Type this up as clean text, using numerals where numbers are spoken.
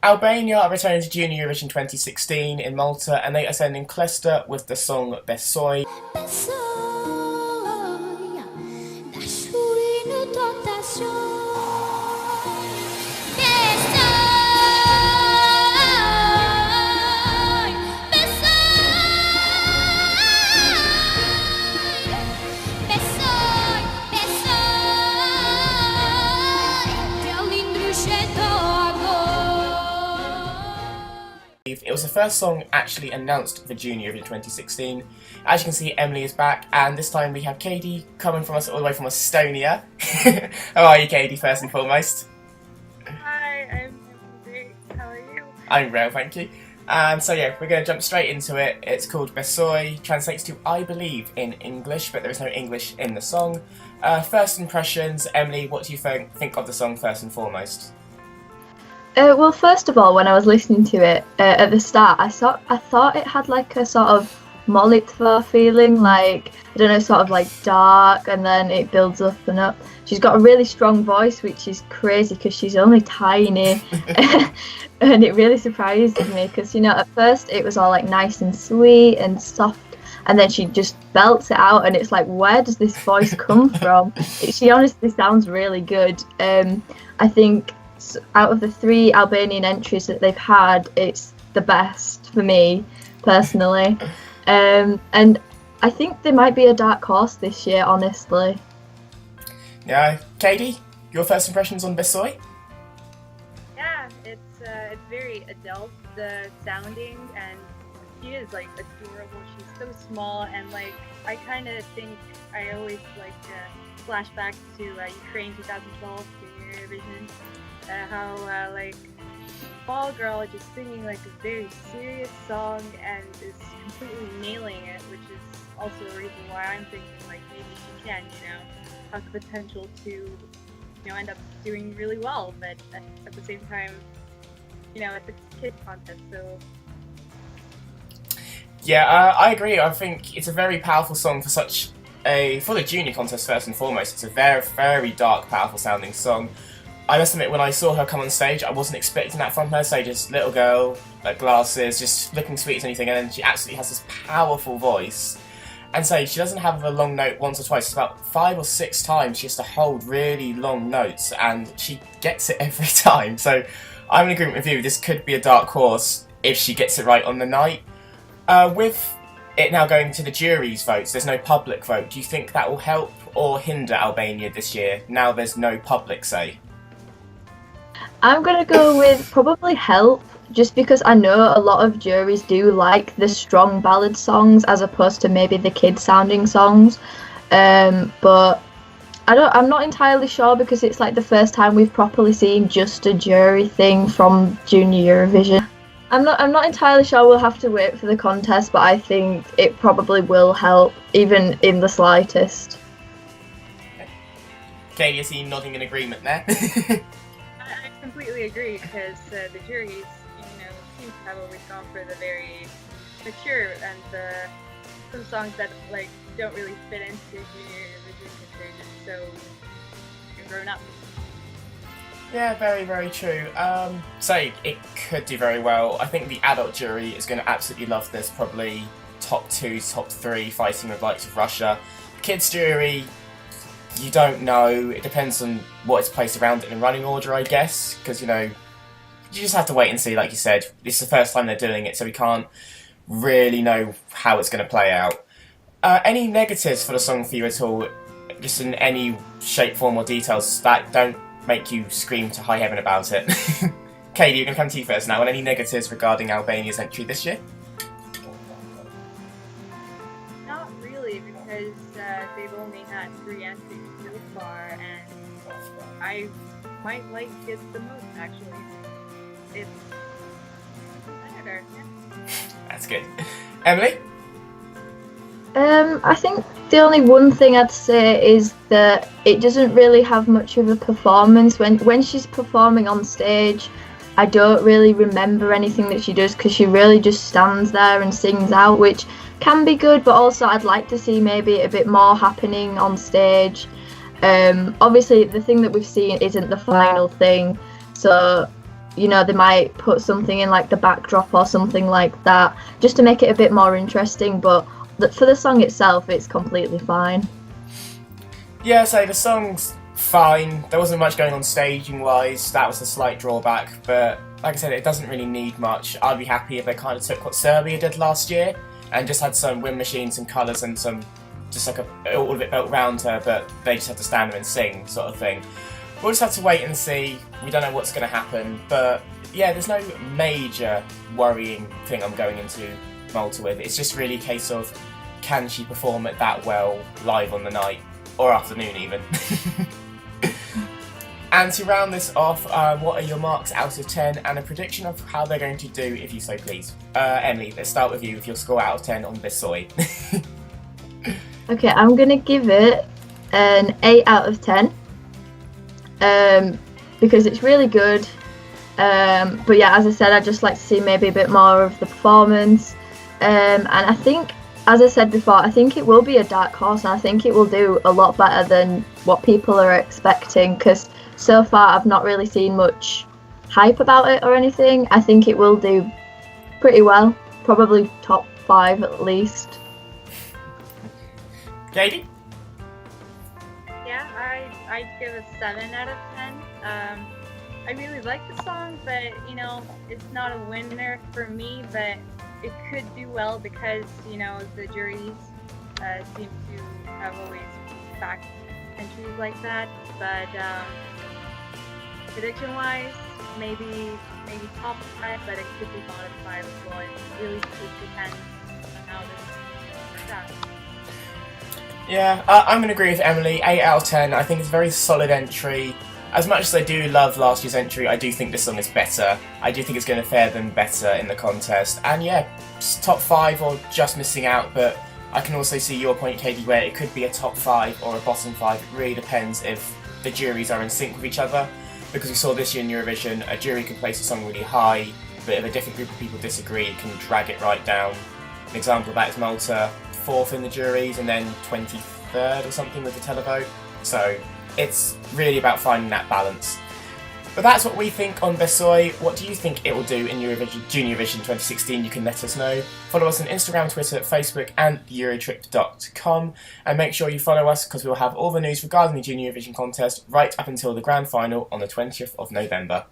Albania are returning to Junior Eurovision 2016 in Malta, and they are sending Klesta with the song Besoj. It was the first song actually announced for Junior in 2016. As you can see, Emily is back, and this time we have Katie coming from us all the way from Estonia. How are you, Katie, first and foremost? Hi, I'm great. How are you? I'm well, thank you. And so yeah, we're going to jump straight into it. It's called Besoj, translates to I believe in English, but there is no English in the song. First impressions, Emily, what do you think of the song first and foremost? Well, first of all, when I was listening to it at the start, I thought it had like a sort of molitva feeling, like, I don't know, sort of like dark, and then it builds up and up. She's got a really strong voice, which is crazy because she's only tiny, and it really surprised me because, you know, at first it was all like nice and sweet and soft, and then she just belts it out, and it's like, where does this voice come from? She honestly sounds really good. I think out of the 3 Albanian entries that they've had, it's the best for me personally, and I think there might be a dark horse this year, honestly. Yeah, Katie, your first impressions on Besoj? Yeah, it's very adult sounding, and she is like adorable. She's so small, and like I kind of think I always like flashback to Ukraine 2012 Junior Eurovision. How like ball girl just singing like a very serious song and is completely nailing it, which is also a reason why I'm thinking like maybe she can, you know, have the potential to, you know, end up doing really well, but at the same time, you know, it's a kid contest, so. Yeah, I agree. I think it's a very powerful song for for the junior contest first and foremost. It's a very, very dark, powerful sounding song. I must admit, when I saw her come on stage, I wasn't expecting that from her. So just little girl, like glasses, just looking sweet as anything, and then she absolutely has this powerful voice. And so she doesn't have a long note once or twice. It's about 5 or 6 times she has to hold really long notes, and she gets it every time. So I'm in agreement with you. This could be a dark horse if she gets it right on the night. With it now going to the jury's votes, there's no public vote. Do you think that will help or hinder Albania this year? Now there's no public say. I'm going to go with probably help, just because I know a lot of juries do like the strong ballad songs as opposed to maybe the kid-sounding songs. But I'm not entirely sure because it's like the first time we've properly seen just a jury thing from Junior Eurovision. I'm not entirely sure. We'll have to wait for the contest, but I think it probably will help, even in the slightest. Katie, I see you nodding in agreement there. I completely agree because the juries, you know, seem to have always gone for the very mature and some songs that like don't really fit into Junior Eurovision because they're just so grown up. Yeah, very, very true. So it could do very well. I think the adult jury is going to absolutely love this. Probably top 2, top 3, fighting with likes of Russia. Kids jury, you don't know. It depends on what is placed around it in running order, I guess. Because, you know, you just have to wait and see, like you said. This is the first time they're doing it, so we can't really know how it's going to play out. Any negatives for the song for you at all? Just in any shape, form or details that don't make you scream to high heaven about it? Katie, you're going to come to you first now. And any negatives regarding Albania's entry this year? Not really, because they've only had 3 entries so far, and I might like it the most, actually. It's better, yeah. That's good. Emily? I think the only one thing I'd say is that it doesn't really have much of a performance. When she's performing on stage, I don't really remember anything that she does because she really just stands there and sings out, which can be good, but also I'd like to see maybe a bit more happening on stage. Obviously, the thing that we've seen isn't the final thing, so you know, they might put something in like the backdrop or something like that, just to make it a bit more interesting. But for the song itself, it's completely fine. Yeah, so the song's fine. There wasn't much going on staging-wise. That was a slight drawback. But like I said, it doesn't really need much. I'd be happy if they kind of took what Serbia did last year and just had some wind machines, some colours, and some just like all of it built around her, but they just had to stand there and sing, sort of thing. We'll just have to wait and see. We don't know what's going to happen, but yeah, there's no major worrying thing I'm going into Malta with. It's just really a case of, can she perform it that well live on the night, or afternoon even? And to round this off, what are your marks out of 10 and a prediction of how they're going to do, if you so please? Emily, let's start with you with your score out of 10 on Besoj. Okay, I'm going to give it an 8 out of 10 because it's really good. But yeah, as I said, I'd just like to see maybe a bit more of the performance. And I think, as I said before, I think it will be a dark horse, and I think it will do a lot better than what people are expecting, because so far I've not really seen much hype about it or anything. I think it will do pretty well, probably top 5 at least. Katie? Yeah, I'd give it 7 out of 10. I really like the song, but you know, it's not a winner for me, but it could do well because, you know, the juries seem to have always backed entries like that. But prediction-wise, maybe top 5, but it could be bottom 5 as well. It really just depends on how this works out. Yeah, I'm going to agree with Emily. 8 out of 10. I think it's a very solid entry. As much as I do love last year's entry, I do think this song is better. I do think it's going to fare them better in the contest. And yeah, top 5 or just missing out, but I can also see your point, Katie, where it could be a top 5 or a bottom 5. It really depends if the juries are in sync with each other. Because we saw this year in Eurovision, a jury could place a song really high, but if a different group of people disagree, it can drag it right down. An example of that is Malta, 4th in the juries, and then 23rd or something with the televote. So it's really about finding that balance. But that's what we think on Besoj. What do you think it will do in Eurovision, Junior Eurovision 2016? You can let us know. Follow us on Instagram, Twitter, Facebook and Eurotrip.com. And make sure you follow us because we'll have all the news regarding the Junior Eurovision contest right up until the grand final on the 20th of November.